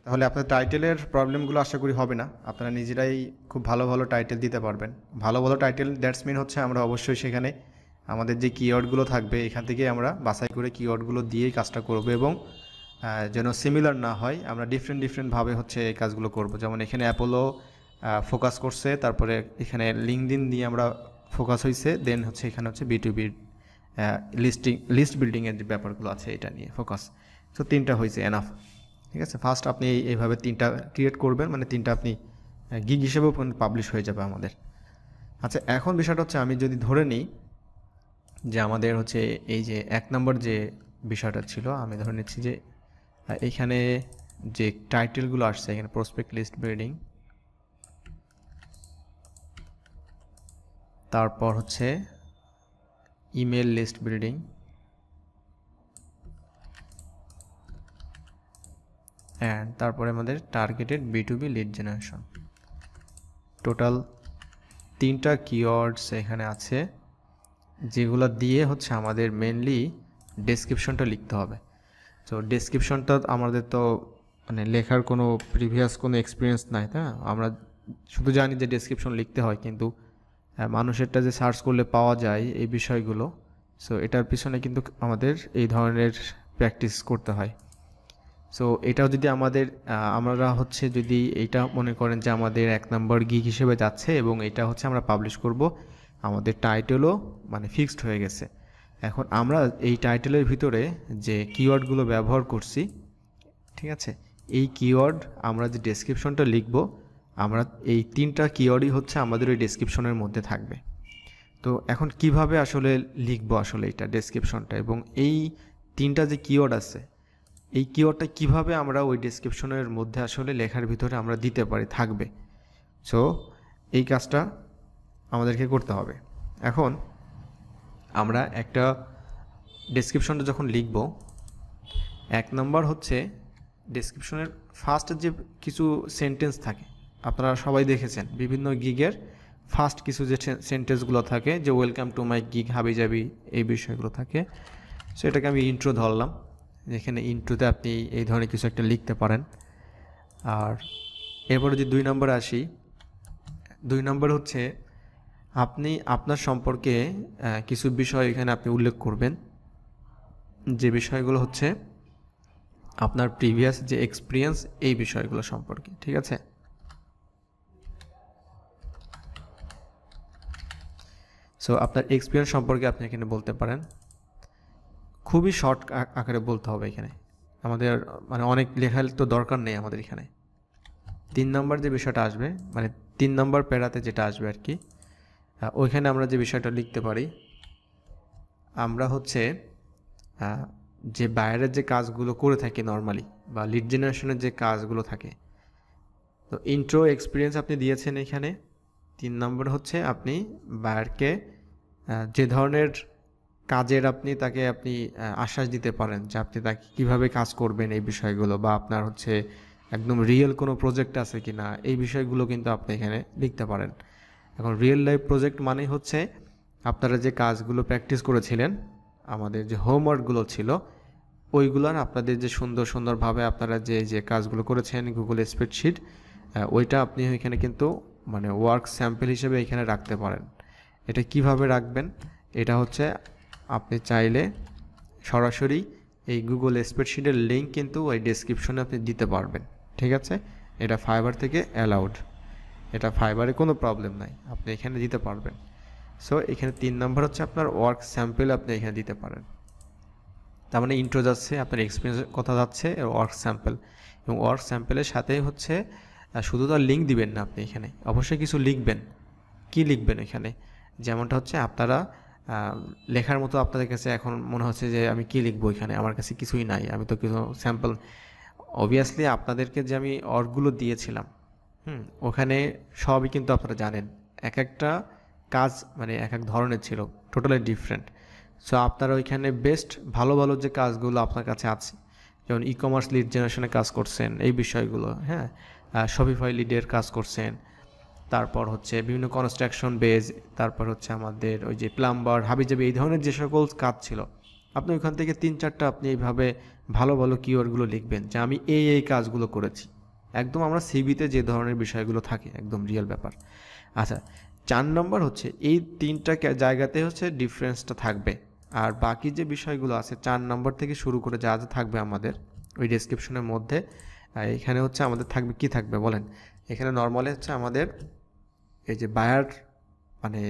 তাহলে আপনার টাইটেলের প্রবলেমগুলো আশা করি হবে না, আপনারা নিজেরাই খুব ভালো ভালো টাইটেল দিতে পারবেন। ভালো ভালো টাইটেল দ্যাটস মিন হচ্ছে আমরা অবশ্যই সেখানে আমাদের যে কিওয়ার্ডগুলো থাকবে এখান থেকে আমরা বাছাই করে কিওয়ার্ডগুলো দিয়েই কাজটা করব, এবং যেন সিমিলার না হয়, আমরা ডিফারেন্টভাবে হচ্ছে এই কাজগুলো করব। যেমন এখানে অ্যাপোলো ফোকাস করছে, তারপরে এখানে লিঙ্কডইন দিয়ে আমরা ফোকাস হয়েছে, দেন হচ্ছে এখানে হচ্ছে B2B লিস্ট বিল্ডিংয়ের যে ব্যাপারগুলো আছে এটা নিয়ে ফোকাস। সো 3টা হয়েছে এনাফ। ঠিক আছে, ফার্স্ট আপনি এইভাবে 3টা ক্রিয়েট করবেন, মানে 3টা আপনি গিগ হিসেবেও পাবলিশ হয়ে যাবে আমাদের। আচ্ছা, এখন বিষয়টা হচ্ছে আমি যদি ধরে নিই যে আমাদের হচ্ছে এই যে 1 নম্বর যে বিষয়টা ছিল, আমি ধরে নিচ্ছি যে এইখানে যে টাইটেলগুলো আসছে, এখানে প্রসপেক্ট লিস্ট বিল্ডিং, তারপর হচ্ছে ইমেল লিস্ট বিল্ডিং, অ্যান্ড তারপরে আমাদের targeted B2B lead generation. Total 3টা কিওয়ার্ডস এখানে আছে, যেগুলো দিয়ে হচ্ছে আমাদের মেনলি ডেসক্রিপশনটা লিখতে হবে। তো ডেসক্রিপশনটা আমাদের তো মানে লেখার কোনো প্রিভিয়াস কোনো এক্সপিরিয়েন্স নাই, তাই না? আমরা শুধু জানি যে ডেসক্রিপশন লিখতে হয়, কিন্তু মানুষেরটা যে সার্চ করলে পাওয়া যায় এই বিষয়গুলো, সো এটার পিছনে কিন্তু আমাদের এই ধরনের প্র্যাকটিস করতে হয়। সো এটাও যদি আমাদের আমরা হচ্ছে যদি এইটা মনে করেন যে আমাদের 1 নম্বর গিগ হিসেবে যাচ্ছে এবং এটা হচ্ছে আমরা পাবলিশ করব, আমাদের টাইটেলও মানে ফিক্সড হয়ে গেছে। এখন আমরা এই টাইটেলের ভিতরে যে কিওয়ার্ডগুলো ব্যবহার করছি, ঠিক আছে, এই কিওয়ার্ড আমরা যে ডেসক্রিপশনটা লিখব, আমরা এই 3টা কিওয়ার্ডই হচ্ছে আমাদের ওই ডেসক্রিপশনের মধ্যে থাকবে। তো এখন কিভাবে আসলে লিখবো আসলে এটা ডেসক্রিপশনটা, এবং এই 3টা যে কিওয়ার্ড আছে এই কিওয়ার্ডটা কিভাবে আমরা ওই ডেসক্রিপশনের মধ্যে আসলে লেখার ভিতরে আমরা দিতে পারি থাকবে। সো এই কাজটা আমাদেরকে করতে হবে। এখন আমরা একটা ডেসক্রিপশনটা যখন লিখব, 1 নম্বর হচ্ছে ডেসক্রিপশনের ফার্স্ট যে কিছু সেন্টেন্স থাকে, আপনারা সবাই দেখেছেন বিভিন্ন গিগের ফার্স্ট কিছু যে সেন্টেন্সগুলো থাকে, যে ওয়েলকাম টু মাই গিগ হাবিজাবি, এই বিষয়গুলো থাকে। সো এটাকে আমি ইন্ট্রো ধরলাম, যেখানে ইন্ট্রোতে আপনি এই ধরনের কিছু একটা লিখতে পারেন। আর এরপরে যদি 2 নম্বরে আসি, 2 নম্বর হচ্ছে আপনি আপনার সম্পর্কে কিছু বিষয় এখানে আপনি উল্লেখ করবেন, যে বিষয়গুলো হচ্ছে আপনার প্রিভিয়াস যে এক্সপিরিয়েন্স এই বিষয়গুলো সম্পর্কে। ঠিক আছে, সো আপনার এক্সপিরিয়েন্স সম্পর্কে আপনি এখানে বলতে পারেন, খুবই শর্ট আকারে বলতে হবে এখানে, আমাদের মানে অনেক লেখার তো দরকার নেই আমাদের এখানে। 3 নম্বর যে বিষয়টা আসবে, মানে 3 নম্বর প্যারাতে যেটা আসবে আর কি, ওইখানে আমরা যে বিষয়টা লিখতে পারি, আমরা হচ্ছে যে বাইরের যে কাজগুলো করে থাকি নর্মালি, বা লিড জেনারেশনের যে কাজগুলো থাকে, তো ইন্ট্রো এক্সপিরিয়েন্স আপনি দিয়েছেন এখানে। 3 নম্বর হচ্ছে আপনি বায়ারকে যে ধরনের কাজের আপনি তাকে আশ্বাস দিতে পারেন যে আপনি তাকে কীভাবে কাজ করবেন এই বিষয়গুলো, বা আপনার হচ্ছে একদম রিয়েল কোনো প্রজেক্ট আছে কি না, এই বিষয়গুলো কিন্তু আপনি এখানে লিখতে পারেন। এখন রিয়েল লাইফ প্রজেক্ট মানেই হচ্ছে আপনারা যে কাজগুলো প্র্যাকটিস করেছিলেন, আমাদের যে হোমওয়ার্কগুলো ছিল, ওইগুলোর আপনাদের যে সুন্দরভাবে আপনারা যে কাজগুলো করেছেন গুগল স্প্রেডশিট, ওইটা আপনি এখানে কিন্তু মানে ওয়ার্ক স্যাম্পল হিসেবে এখানে রাখতে পারেন। এটা কিভাবে রাখবেন, এটা হচ্ছে আপনি চাইলে সরাসরি এই গুগল স্প্রেডশিটের লিঙ্ক কিন্তু ওই ডেসক্রিপশনে আপনি দিতে পারবেন। ঠিক আছে, এটা ফাইবার থেকে অ্যালাউড, এটা ফাইবারে কোনো প্রবলেম নাই, আপনি এখানে দিতে পারবেন। সো এখানে 3 নম্বর হচ্ছে আপনার ওয়ার্ক স্যাম্পল আপনি এখানে দিতে পারেন। তার মানে ইন্ট্রো যাচ্ছে, আপনার এক্সপিরিয়েন্সের কথা যাচ্ছে, ওয়ার্ক স্যাম্পল, এবং ওয়ার্ক স্যাম্পলের সাথে হচ্ছে শুধু তো লিঙ্ক দিবেন না, আপনি এখানে অবশ্যই কিছু লিখবেন। কি লিখবেন এখানে, যেমনটা হচ্ছে আপনারা লেখার মতো আপনাদের কাছে এখন মনে হচ্ছে যে আমি কি লিখবো, এখানে আমার কাছে কিছুই নাই, আমি তো কিছু স্যাম্পল। অবভিয়াসলি আপনাদেরকে যে আমি ওয়ার্কগুলো দিয়েছিলাম, ওখানে সবই কিন্তু আপনারা জানেন, এক একটা কাজ মানে এক এক ধরনের ছিল, টোটালি ডিফারেন্ট। সো আপনারা ওইখানে বেস্ট ভালো ভালো যে কাজগুলো আপনার কাছে আছে, যেমন ই কমার্স লিড জেনারেশনে কাজ করছেন এই বিষয়গুলো, হ্যাঁ, শপিফাই লিডের কাজ করছেন, তারপর হচ্ছে বিভিন্ন কনস্ট্রাকশন বেজ, তারপর হচ্ছে আমাদের ওই যে প্লাম্বার হাবিজাবি, এই ধরনের যে সকল কাজ ছিল আপনি ওইখান থেকে 3-4টা আপনি এইভাবে ভালো ভালো কিওয়ার্ডগুলো লিখবেন যে আমি এই কাজগুলো করেছি, একদম আমরা সিভিতে যে ধরনের বিষয়গুলো থাকে একদম রিয়েল ব্যাপার। আচ্ছা, 4 নম্বর হচ্ছে এই 3টা জায়গাতে হচ্ছে ডিফারেন্সটা থাকবে, আর বাকি যে বিষয়গুলো আছে 4 নম্বর থেকে শুরু করে যা যা থাকবে আমাদের ওই ডেসক্রিপশনের মধ্যে, এখানে হচ্ছে আমাদের থাকবে কি থাকবে বলেন। এখানে নর্মালি হচ্ছে আমাদের এই যে বায়ার, মানে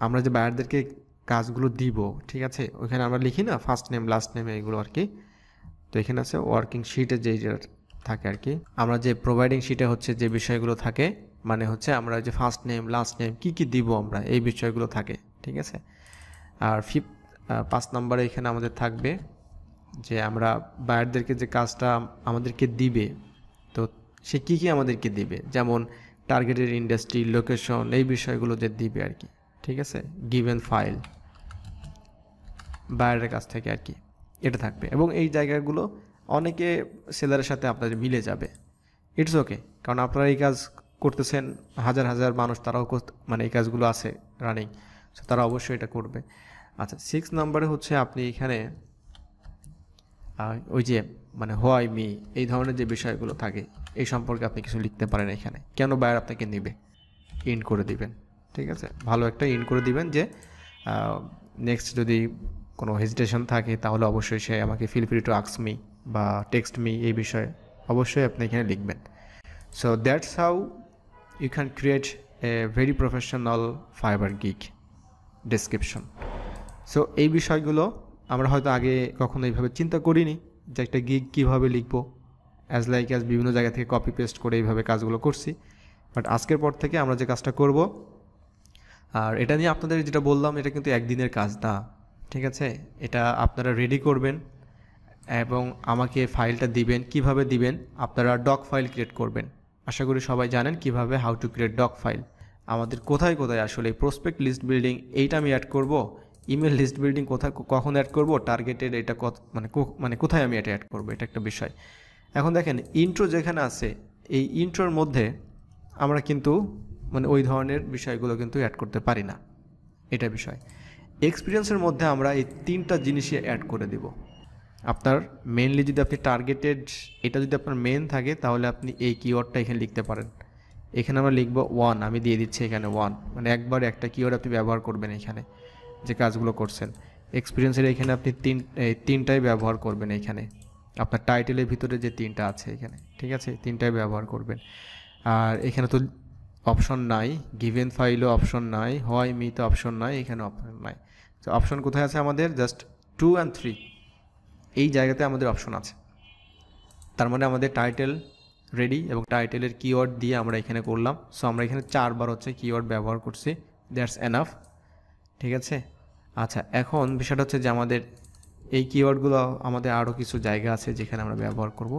আমরা যে বায়ারদেরকে কাজগুলো দিব, ঠিক আছে, ওইখানে আমরা লিখি না ফার্স্ট নেম লাস্ট নেম এইগুলো আর কি। তো এখানে আছে ওয়ার্কিং শিটে যেই থাকে আর কি, আমরা যে প্রোভাইডিং শিটে হচ্ছে যে বিষয়গুলো থাকে, মানে হচ্ছে আমরা যে ফার্স্ট নেম লাস্ট নেম কী দিব আমরা, এই বিষয়গুলো থাকে, ঠিক আছে। আর 5 নম্বরে এখানে আমাদের থাকবে যে আমরা বায়ারদেরকে যে কাজটা আমাদেরকে দিবে, তো সে কী আমাদেরকে দিবে, যেমন টার্গেটেড ইন্ডাস্ট্রি, লোকেশন, এই বিষয়গুলো যে দিবে আর কি, ঠিক আছে, গিভেন ফাইল বায়ারের কাছ থেকে আর কি, এটা থাকবে। এবং এই জায়গাগুলো অনেকে সেলারের সাথে আপনাদের মিলে যাবে, ইটস ওকে, কারণ আপনারা এই কাজ করতেছেন, হাজার হাজার মানুষ তারাও মানে এই কাজগুলো আছে রানিং, সো তারা অবশ্যই এটা করবে। আচ্ছা, 6 নম্বরে হচ্ছে আপনি এখানে ওই যে মানে হোয়াই মি, এই ধরনের যে বিষয়গুলো থাকে এই সম্পর্কে আপনি কিছু লিখতে পারেন এখানে, কেন বায়ার আপনাকে নেবে, ইন্ড করে দিবেন, ঠিক আছে, ভালো একটা ইন্ড করে দিবেন যে নেক্সট যদি কোনো হেজিটেশন থাকে তাহলে অবশ্যই সে আমাকে feel free to ask me বা টেক্সট মি, এই বিষয়ে অবশ্যই আপনি এখানে লিখবেন। So that's how you can create a very professional Fiverr gig description. So এই বিষয়গুলো আমরা হয়তো আগে কখনো এইভাবে চিন্তা করিনি যে একটা গিগ কীভাবে লিখবো, অ্যাজ বিভিন্ন জায়গা থেকে কপি পেস্ট করে এইভাবে কাজগুলো করছি। বাট আজকের পর থেকে আমরা যে কাজটা করব, আর এটা নিয়ে আপনাদের যেটা বললাম এটা কিন্তু একদিনের কাজ না, ঠিক আছে, এটা আপনারা রেডি করবেন এবং আমাকে ফাইলটা দিবেন। কিভাবে দিবেন, আপনারা ডক ফাইল ক্রিয়েট করবেন। আশা করি সবাই জানেন কিভাবে how to create doc file. আমাদের কোথায় কোথায় আসলে প্রসপেক্ট লিস্ট বিল্ডিং এইটা আমি অ্যাড করব, ইমেল লিস্ট বিল্ডিং কোথায় কখন অ্যাড করব, টার্গেটেড এটা মানে কোথায় আমি এটা অ্যাড করব, এটা একটা বিষয়। এখন দেখেন ইন্ট্রো যেখানে আছে, এই ইন্ট্রোর মধ্যে আমরা কিন্তু মানে ওই ধরনের বিষয়গুলো কিন্তু অ্যাড করতে পারি না, এটা বিষয়। এক্সপিরিয়েন্সের মধ্যে আমরা এই 3টা জিনিসই অ্যাড করে দেব। আপনার মেনলি যদি আপনি টার্গেটেড এটা যদি আপনার মেন থাকে তাহলে আপনি এই কিওয়ার্ডটা এখানে লিখতে পারেন। এখানে আমরা লিখব 1, আমি দিয়ে দিচ্ছি এখানে 1, মানে একবার একটা কিওয়ার্ড আপনি ব্যবহার করবেন এখানে যে কাজগুলো করছেন। এক্সপিরিয়েন্সের এখানে আপনি 3টাই ব্যবহার করবেন এখানে, আপনার টাইটেলের ভিতরে যে 3টা আছে এখানে, ঠিক আছে, 3টাই ব্যবহার করবেন। আর এখানে তো অপশন নাই, গিভেন ফাইলও অপশন নাই, হয় মিতে অপশন নাই, এখানে অপশন নাই। তো অপশন কোথায় আছে আমাদের, জাস্ট 2 and 3 এই জায়গাতে আমাদের অপশন আছে। তার মানে আমাদের টাইটেল রেডি এবং টাইটেলের কিওয়ার্ড দিয়ে আমরা এখানে করলাম। সো আমরা এখানে 4বার হচ্ছে কিওয়ার্ড ব্যবহার করছি, দ্যাটস এনাফ, ঠিক আছে। আচ্ছা, এখন বিষয়টা হচ্ছে যে আমাদের এই কিওয়ার্ডগুলো আমাদের আরও কিছু জায়গা আছে যেখানে আমরা ব্যবহার করব।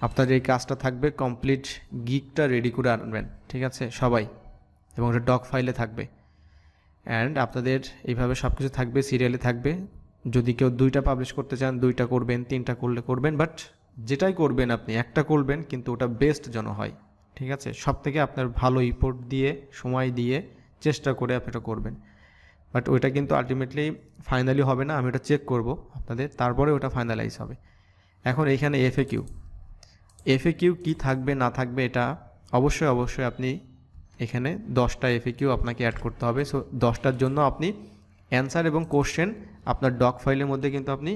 আপনার এই কাজটা থাকবে কমপ্লিট গিগটা রেডি করে আনবেন, ঠিক আছে সবাই, এবং এটা ডক ফাইলে থাকবে। অ্যান্ড আপনাদের এইভাবে সব কিছু থাকবে, সিরিয়ালে থাকবে। যদি কেউ 2টা পাবলিশ করতে চান 2টা করবেন, 3টা করলে করবেন, বাট যেটাই করবেন আপনি একটা করবেন, কিন্তু ওটা বেস্ট যেন হয়, ঠিক আছে। সব থেকে আপনার ভালো ইফোর্ট দিয়ে সময় দিয়ে চেষ্টা করে আপনি এটা করবেন, বাট ওইটা কিন্তু আলটিমেটলি ফাইনালি হবে না, আমি ওটা চেক করব আপনাদের, তারপরে ওটা ফাইনালাইজ হবে। এখন এইখানে এফএকিউ কি থাকবে না থাকবে এটা অবশ্যই আপনি এখানে 10টা এফএকিউ আপনাকে অ্যাড করতে হবে। সো 10টার জন্য আপনি অ্যান্সার এবং কোশ্চেন আপনার ডক ফাইলের মধ্যে কিন্তু আপনি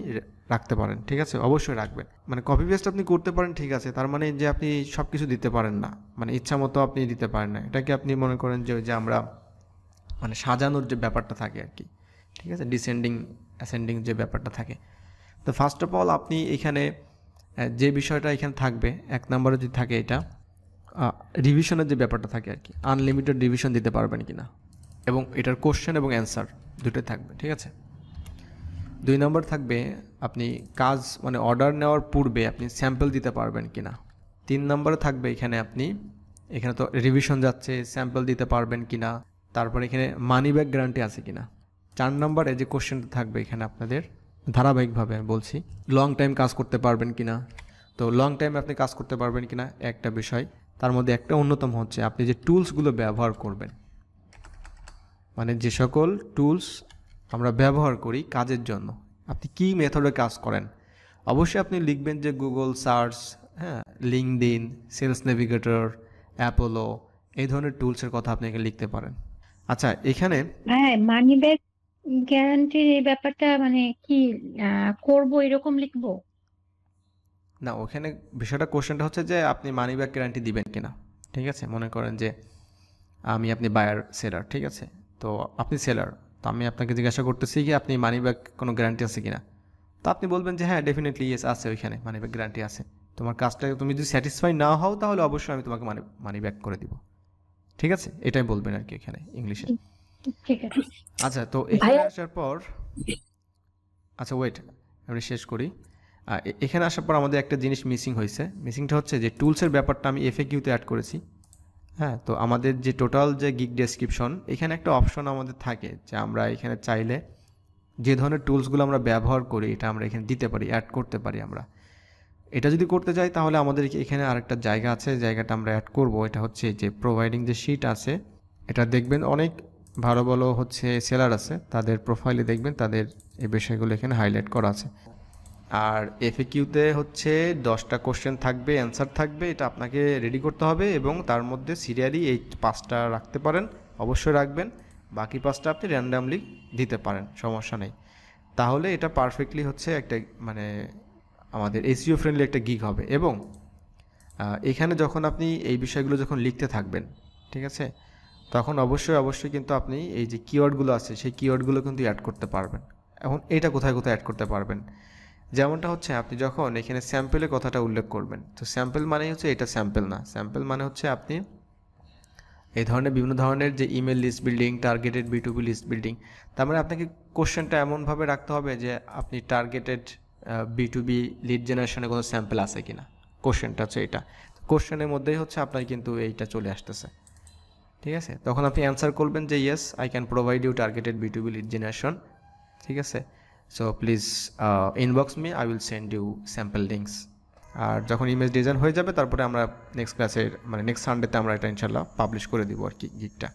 রাখতে পারেন, ঠিক আছে, অবশ্যই রাখবেন। মানে কপি পেস্ট আপনি করতে পারেন, ঠিক আছে, তার মানে যে আপনি সব কিছু দিতে পারেন না, মানে ইচ্ছা মতো আপনি দিতে পারেন না, এটাকে আপনি মনে করেন যে আমরা মানে সাজানোর যে ব্যাপারটা থাকে আর কি, ঠিক আছে, ডিসেন্ডিং অ্যাসেন্ডিং যে ব্যাপারটা থাকে। তো ফার্স্ট অফ অল আপনি এখানে যে বিষয়টা এখানে থাকবে 1 নম্বরে যদি থাকে এটা রিভিশনের যে ব্যাপারটা থাকে আর কি, আনলিমিটেড রিভিশন দিতে পারবেন কিনা, এবং এটার কোশ্চেন এবং অ্যান্সার দুটোই থাকবে, ঠিক আছে। 2 নম্বর থাকবে আপনি কাজ মানে অর্ডার নেওয়ার পূর্বে আপনি স্যাম্পল দিতে পারবেন কিনা। 3 নম্বরে থাকবে এখানে তো রিভিশন যাচ্ছে, স্যাম্পল দিতে পারবেন কিনা, তারপর এখানে মানি ব্যাক গ্যারান্টি আছে কিনা। 4 নম্বরে যে কোশ্চেনটা থাকবে এখানে আপনাদের ধারাবাহিকভাবে আমি বলছি, লং টাইম কাজ করতে পারবেন কিনা। তো লং টাইম আপনি কাজ করতে পারবেন কিনা একটা বিষয়, তার মধ্যে একটা অন্যতম হচ্ছে আপনি যে টুলসগুলো ব্যবহার করবেন, মানে যে সকল টুলস আমরা ব্যবহার করি কাজের জন্য, আপনি কি মেথডে কাজ করেন, অবশ্যই আপনি লিখবেন যে গুগল সার্চ, হ্যাঁ, লিঙ্কডইন, সেলস নেভিগেটর, অ্যাপোলো, এই ধরনের টুলসের কথা আপনি এখানে লিখতে পারেন। আচ্ছা, এখানে হ্যাঁ, মানি ব্যাক গ্যারান্টির এই ব্যাপারটা মানে কি করব এরকম লিখবো? না, ওখানে বিষয়টা, কোশ্চেনটা হচ্ছে যে আপনি মানি ব্যাক গ্যারান্টি দিবেন কিনা। ঠিক আছে, মনে করেন যে আপনি বায়ার সেলার, ঠিক আছে, তো আপনি সেলার, তো আমি আপনাকে জিজ্ঞাসা করতেছি কি আপনি মানি ব্যাক কোনো গ্যারান্টি আছে কিনা। তো আপনি বলবেন যে হ্যাঁ ডেফিনেটলি ইয়েস আছে, ওইখানে মানি ব্যাক গ্যারান্টি আছে। তোমার কাজটা তুমি যদি স্যাটিসফাই না হও তাহলে অবশ্যই আমি তোমাকে মানি ব্যাক করে দিব। ঠিক আছে, এটাই বলবেন আর কি এখানে ইংলিশে। ঠিক আছে আচ্ছা, তো এখানে ভাইয়া। আসার পর, আচ্ছা ওয়েট, আমি শেষ করি। এখানে আসার পর আমাদের একটা জিনিস মিসিং হয়েছে, মিসিংটা হচ্ছে যে টুলসের ব্যাপারটা আমি এফএকিউতে অ্যাড করেছি। হ্যাঁ, তো আমাদের যে টোটাল যে গিগ ডেসক্রিপশন, এখানে একটা অপশন আমাদের থাকে যে আমরা এখানে চাইলে যে ধরনের টুলসগুলো আমরা ব্যবহার করি এটা আমরা এখানে দিতে পারি, অ্যাড করতে পারি আমরা। এটা যদি করতে চাই তাহলে আমাদের এখানে আরেকটা জায়গা আছে, জায়গাটা আমরা অ্যাড করব। এটা হচ্ছে যে প্রোভাইডিং যে শিট আছে, এটা দেখবেন অনেক ভালো ভালো হচ্ছে সেলার আছে, তাদের প্রোফাইলে দেখবেন তাদের এই বিষয়গুলো এখানে হাইলাইট করা আছে। আর এফএকিউতে হচ্ছে 10টা কোশ্চেন থাকবে, অ্যান্সার থাকবে, এটা আপনাকে রেডি করতে হবে এবং তার মধ্যে সিরিয়ালি এই 5টা রাখতে পারেন, অবশ্যই রাখবেন। বাকি 5টা আপনি র্যান্ডামলি দিতে পারেন, সমস্যা নেই। তাহলে এটা পারফেক্টলি হচ্ছে একটা মানে আমাদের এসইও ফ্রেন্ডলি একটা গিগ হবে। এবং এখানে যখন আপনি এই বিষয়গুলো যখন লিখতে থাকবেন, ঠিক আছে, তখন অবশ্যই কিন্তু আপনি এই যে কিওয়ার্ডগুলো আছে সেই কিওয়ার্ডগুলো কিন্তু অ্যাড করতে পারবেন। এখন এটা কোথায় কোথায় অ্যাড করতে পারবেন, যেমনটা হচ্ছে আপনি যখন এখানে স্যাম্পেলের কথাটা উল্লেখ করবেন, তো স্যাম্পেল মানেই হচ্ছে এটা স্যাম্পেল না, স্যাম্পেল মানে হচ্ছে আপনি এই ধরনের বিভিন্ন ধরনের যে ইমেল লিস্ট বিল্ডিং, টার্গেটেড বি2বি লিস্ট বিল্ডিং, তার মানে আপনাকে কোশ্চেনটা এমনভাবে রাখতে হবে যে আপনি টার্গেটেড বি2বি লিড জেনারেশনে কোনো স্যাম্পেল আছে কিনা, কোশ্চেনটা হচ্ছে এটা। কোশ্চেনের মধ্যেই হচ্ছে আপনার কিন্তু এইটা চলে আসতেছে। ঠিক আছে, তখন আপনি অ্যান্সার করবেন যে yes I can provide you targeted বি2বি লিড জেনারেশন। ঠিক আছে, so please inbox me, I will send you sample links. আর যখন ইমেজ ডিজাইন হয়ে যাবে তারপরে আমরা নেক্সট ক্লাসের মানে নেক্সট সানডেতে আমরা এটা ইনশাল্লাহ পাবলিশ করে দিব আর কি গিগটা।